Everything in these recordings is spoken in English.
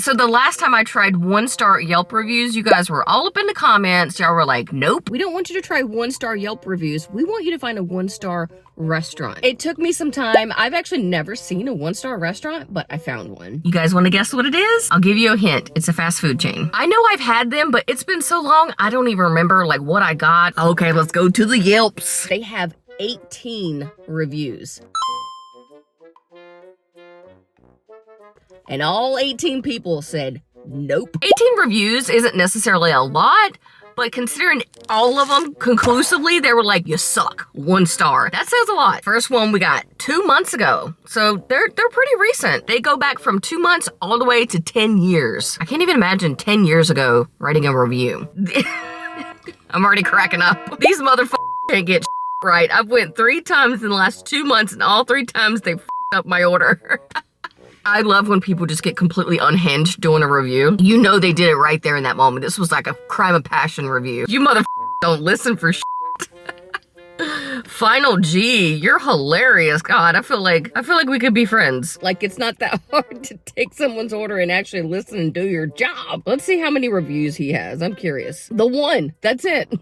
So the last time I tried 1-star Yelp reviews, you guys were all up in the comments. Y'all were like, nope. We don't want you to try 1-star Yelp reviews. We want you to find a 1-star restaurant. It took me some time. I've actually never seen a 1-star restaurant, but I found one. You guys want to guess what it is? I'll give you a hint. It's a fast food chain. I know I've had them, but it's been so long, I don't even remember like what I got. Okay, let's go to the Yelps. They have 18 reviews. And all 18 people said, nope. 18 reviews isn't necessarily a lot, but considering all of them conclusively, they were like, you suck, 1 star. That says a lot. First one we got 2 months ago. So they're pretty recent. They go back from 2 months all the way to 10 years. I can't even imagine 10 years ago writing a review. I'm already cracking up. These motherfuckers can't get right. I've went 3 times in the last 2 months, and all 3 times they up my order. I love when people just get completely unhinged doing a review. You know they did it right there in that moment. This was like a crime of passion review. You don't listen for shit. Final G, you're hilarious. God, I feel like we could be friends. Like, it's not that hard to take someone's order and actually listen and do your job. Let's see how many reviews he has. I'm curious. The 1, that's it.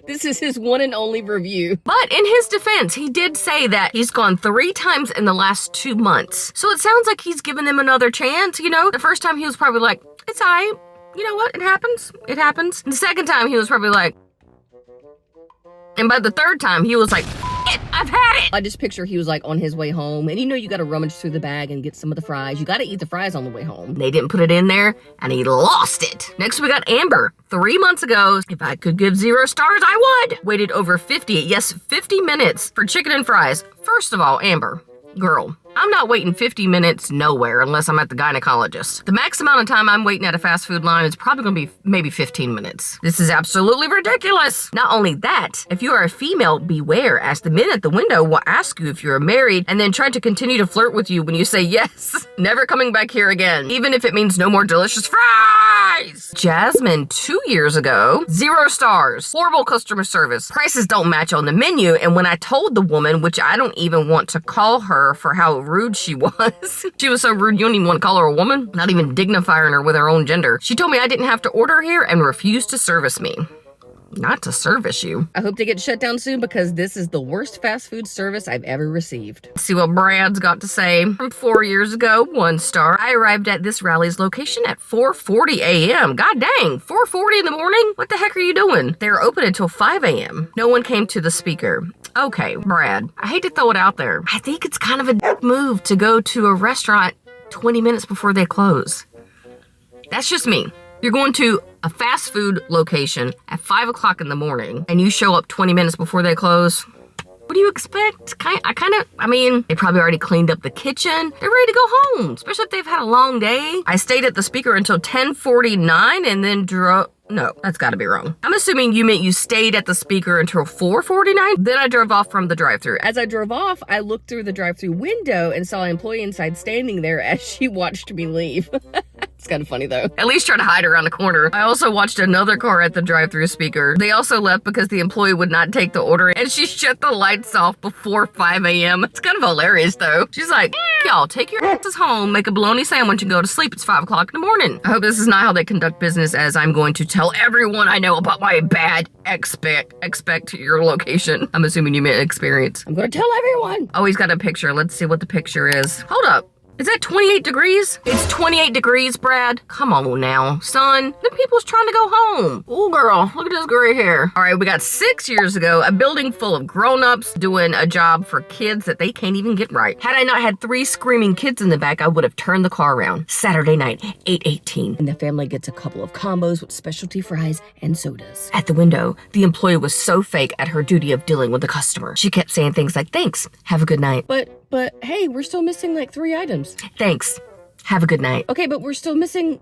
This is his one and only review. But in his defense, he did say that he's gone 3 times in the last 2 months. So it sounds like he's given them another chance, you know? The first time he was probably like, it's all right. You know what? It happens. It happens. And the second time he was probably like, and by the 3rd time he was like, I've had it. I just picture he was like on his way home, and you know you gotta rummage through the bag and get some of the fries. You gotta eat the fries on the way home. They didn't put it in there, and he lost it. Next we got Amber. 3 months ago, if I could give 0 stars, I would. Waited over 50 minutes for chicken and fries. First of all, Amber, girl, I'm not waiting 50 minutes nowhere unless I'm at the gynecologist. The max amount of time I'm waiting at a fast food line is probably gonna be maybe 15 minutes. This is absolutely ridiculous. Not only that, if you are a female, beware, as the men at the window will ask you if you're married and then try to continue to flirt with you when you say yes. Never coming back here again, even if it means no more delicious fries. Jasmine, 2 years ago, 0 stars, horrible customer service. Prices don't match on the menu, and when I told the woman, which I don't even want to call her for how rude she was. She was so rude you don't even want to call her a woman, not even dignifying her with her own gender. She told me I didn't have to order here and refused to service me. Not to service you. I hope they get shut down soon because this is the worst fast food service I've ever received. Let's see what Brad's got to say. From 4 years ago, 1 star. I arrived at this rally's location at 4:40 a.m. God dang, 4:40 in the morning? What the heck are you doing? They're open until 5 a.m. No one came to the speaker. Okay, Brad, I hate to throw it out there. I think it's kind of a move to go to a restaurant 20 minutes before they close. That's just me. You're going to a fast food location at 5 o'clock in the morning and you show up 20 minutes before they close. What do you expect? I mean, they probably already cleaned up the kitchen. They're ready to go home, especially if they've had a long day. I stayed at the speaker until 10:49 and then drove. No, that's gotta be wrong. I'm assuming you meant you stayed at the speaker until 4:49. Then I drove off from the drive-thru. As I drove off, I looked through the drive-thru window and saw an employee inside standing there as she watched me leave. It's kind of funny though. At least try to hide around the corner. I also watched another car at the drive-thru speaker. They also left because the employee would not take the order and she shut the lights off before 5 a.m. It's kind of hilarious though. She's like, y'all take your asses home, make a bologna sandwich and go to sleep. It's 5 o'clock in the morning. I hope this is not how they conduct business, as I'm going to tell everyone I know about my bad expect your location. I'm assuming you meant experience. I'm gonna tell everyone. Oh, he's got a picture. Let's see what the picture is. Hold up. Is that 28 degrees? It's 28 degrees, Brad. Come on now, son. The people's trying to go home. Oh, girl, look at this gray hair. All right, we got 6 years ago, a building full of grown-ups doing a job for kids that they can't even get right. Had I not had 3 screaming kids in the back, I would have turned the car around. Saturday night, 8:18. And the family gets a couple of combos with specialty fries and sodas. At the window, the employee was so fake at her duty of dealing with the customer. She kept saying things like, thanks, have a good night. But hey, we're still missing like 3 items. Thanks. Have a good night. Okay, but we're still missing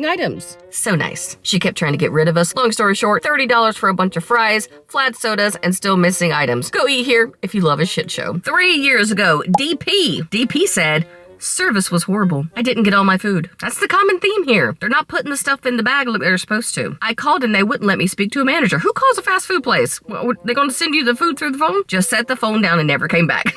items. So nice. She kept trying to get rid of us. Long story short, $30 for a bunch of fries, flat sodas, and still missing items. Go eat here if you love a shit show. 3 years ago, DP said, service was horrible. I didn't get all my food. That's the common theme here. They're not putting the stuff in the bag like they're supposed to. I called and they wouldn't let me speak to a manager. Who calls a fast food place? What, they gonna send you the food through the phone? Just set the phone down and never came back.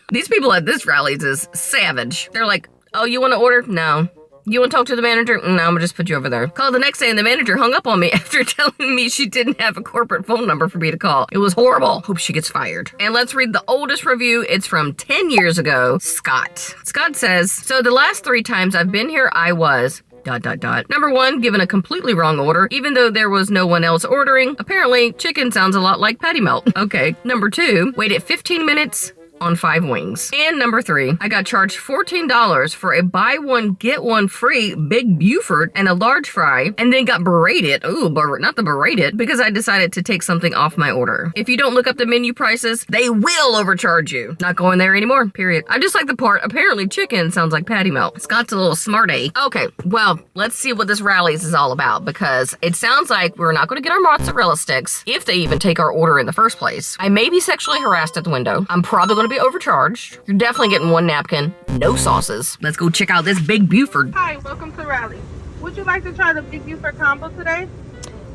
These people at this rallies is savage. They're like, oh, you want to order? No. You want to talk to the manager? No, I'm gonna just put you over there. Called the next day and the manager hung up on me after telling me she didn't have a corporate phone number for me to call. It was horrible. Hope she gets fired. And let's read the oldest review. It's from 10 years ago. Scott. Scott says, so the last 3 times I've been here, I was... ... Number 1, given a completely wrong order, even though there was no one else ordering. Apparently, chicken sounds a lot like patty melt. Okay. Number 2, waited 15 minutes on 5 wings. And number 3, I got charged $14 for a buy one, get one free Big Buford and a large fry, and then got berated. Ooh, not the berated, because I decided to take something off my order. If you don't look up the menu prices, they will overcharge you. Not going there anymore, period. I just like the part, apparently chicken sounds like patty melt. Scott's a little smarty. Okay, well, let's see what this Rally's is all about, because it sounds like we're not going to get our mozzarella sticks, if they even take our order in the first place. I may be sexually harassed at the window. I'm probably going to be overcharged. You're definitely getting 1 napkin, no sauces. Let's go check out this Big Buford. Hi, welcome to Rally. Would you like to try the Big Buford combo today?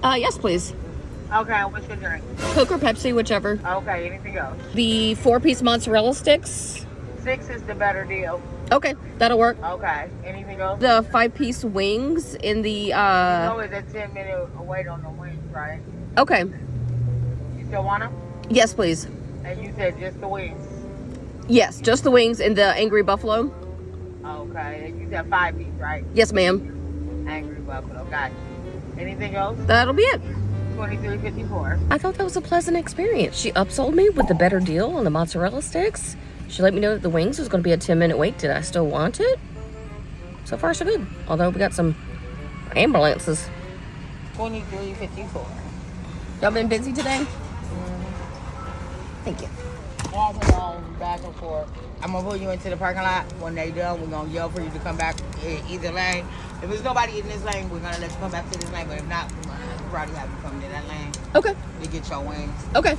Yes, please. Okay, what's your drink? Coke or Pepsi, whichever. Okay, anything else? The 4-piece mozzarella sticks. 6 is the better deal. Okay, that'll work. Okay, anything else? The 5-piece wings in the, Oh, it's a 10-minute wait on the wings, right? Okay. You still want them? Yes, please. And you said just the wings? Yes, just the wings and the Angry Buffalo. Okay, and you said 5 piece, right? Yes, ma'am. Angry Buffalo, got you. Anything else? That'll be it. $23.54. I thought that was a pleasant experience. She upsold me with the better deal on the mozzarella sticks. She let me know that the wings was going to be a 10-minute wait. Did I still want it? So far, so good. Although we got some ambulances. $23.54. Y'all been busy today? Thank you. Off and on, back and forth. I'm gonna pull you into the parking lot. When they done, we're gonna yell for you to come back in either lane. If there's nobody in this lane, we're gonna let you come back to this lane. But if not, we're gonna probably have you come to that lane Okay. to get your wings. Okay.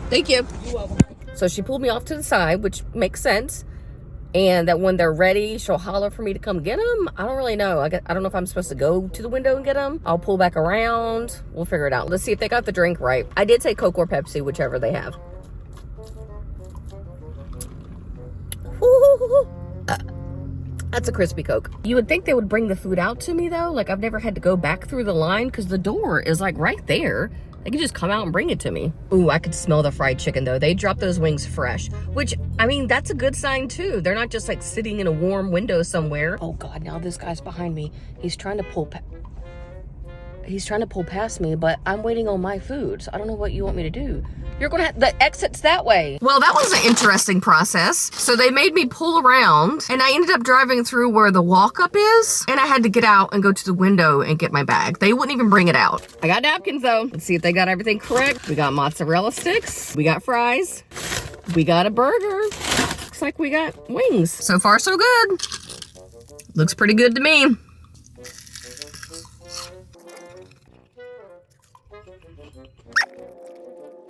Thank you. You're welcome. So she pulled me off to the side, which makes sense. And that when they're ready, she'll holler for me to come get them. I don't really know. I don't know if I'm supposed to go to the window and get them. I'll pull back around. We'll figure it out. Let's see if they got the drink right. I did say Coke or Pepsi, whichever they have. That's a crispy Coke. You would think they would bring the food out to me though. Like I've never had to go back through the line because the door is like right there. They could just come out and bring it to me. Ooh, I could smell the fried chicken though. They dropped those wings fresh, which I mean, that's a good sign too. They're not just like sitting in a warm window somewhere. Oh God, now this guy's behind me. He's trying to pull past me, but I'm waiting on my food. So I don't know what you want me to do. You're gonna have the exit's that way. Well, that was an interesting process. So they made me pull around and I ended up driving through where the walk-up is. And I had to get out and go to the window and get my bag. They wouldn't even bring it out. I got napkins though. Let's see if they got everything correct. We got mozzarella sticks. We got fries. We got a burger. Looks like we got wings. So far, so good. Looks pretty good to me.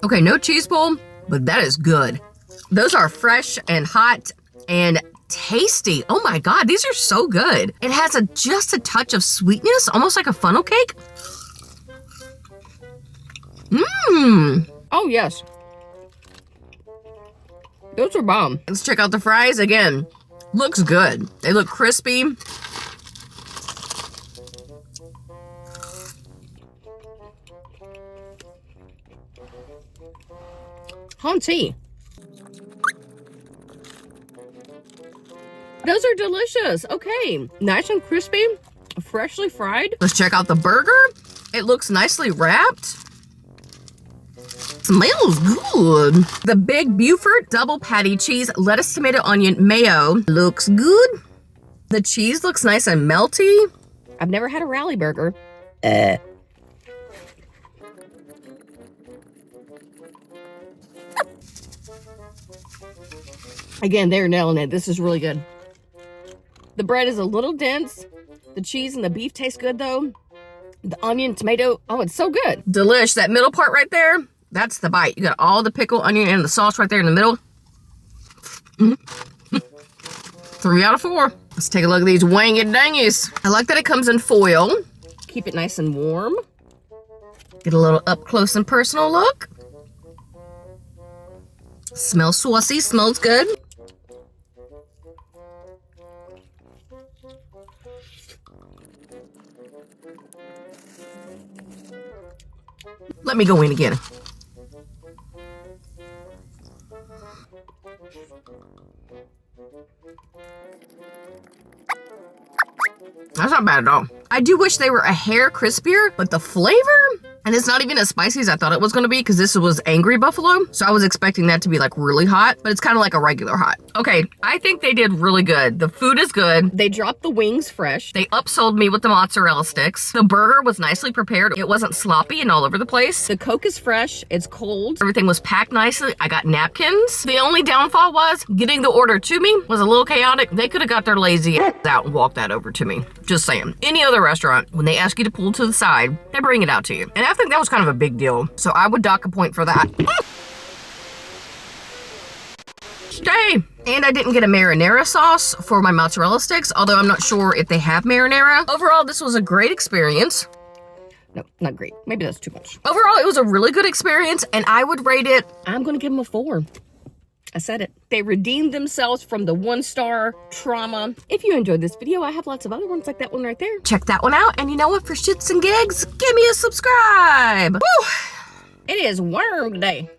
Okay, no cheese pull, but that is good. Those are fresh and hot and tasty. Oh my God, these are so good. It has just a touch of sweetness, almost like a funnel cake. Mmm. Oh yes. Those are bomb. Let's check out the fries again. Looks good. They look crispy. Hunty. Those are delicious. Okay, nice and crispy, freshly fried. Let's check out the burger. It looks nicely wrapped. Smells good. The Big Buford double patty cheese, lettuce, tomato, onion, mayo. Looks good. The cheese looks nice and melty. I've never had a Rally burger. Again, they're nailing it. This is really good. The bread is a little dense. The cheese and the beef taste good though. The onion, tomato, oh, it's so good. Delish, that middle part right there, that's the bite. You got all the pickle, onion, and the sauce right there in the middle. 3 out of 4. Let's take a look at these wanged dangies. I like that it comes in foil. Keep it nice and warm. Get a little up close and personal look. Smells saucy, smells good. Let me go in again. That's not bad at all. I do wish they were a hair crispier, but the flavor, and it's not even as spicy as I thought it was gonna be because this was Angry Buffalo. So I was expecting that to be like really hot, but it's kind of like a regular hot. Okay, I think they did really good. The food is good. They dropped the wings fresh. They upsold me with the mozzarella sticks. The burger was nicely prepared. It wasn't sloppy and all over the place. The Coke is fresh. It's cold. Everything was packed nicely. I got napkins. The only downfall was getting the order to me was a little chaotic. They could have got their lazy ass out and walked that over to me. Just saying. Any other restaurant, when they ask you to pull to the side, they bring it out to you. And I think that was kind of a big deal. So I would dock a point for that. Stay. And I didn't get a marinara sauce for my mozzarella sticks, although I'm not sure if they have marinara. Overall, this was a great experience. No, not great. Maybe that's too much. Overall, it was a really good experience, and I would rate it, I'm gonna give them a 4. I said it. They redeemed themselves from the 1-star trauma. If you enjoyed this video, I have lots of other ones like that one right there. Check that one out. And you know what? For shits and gigs, give me a subscribe. Woo! It is worm day.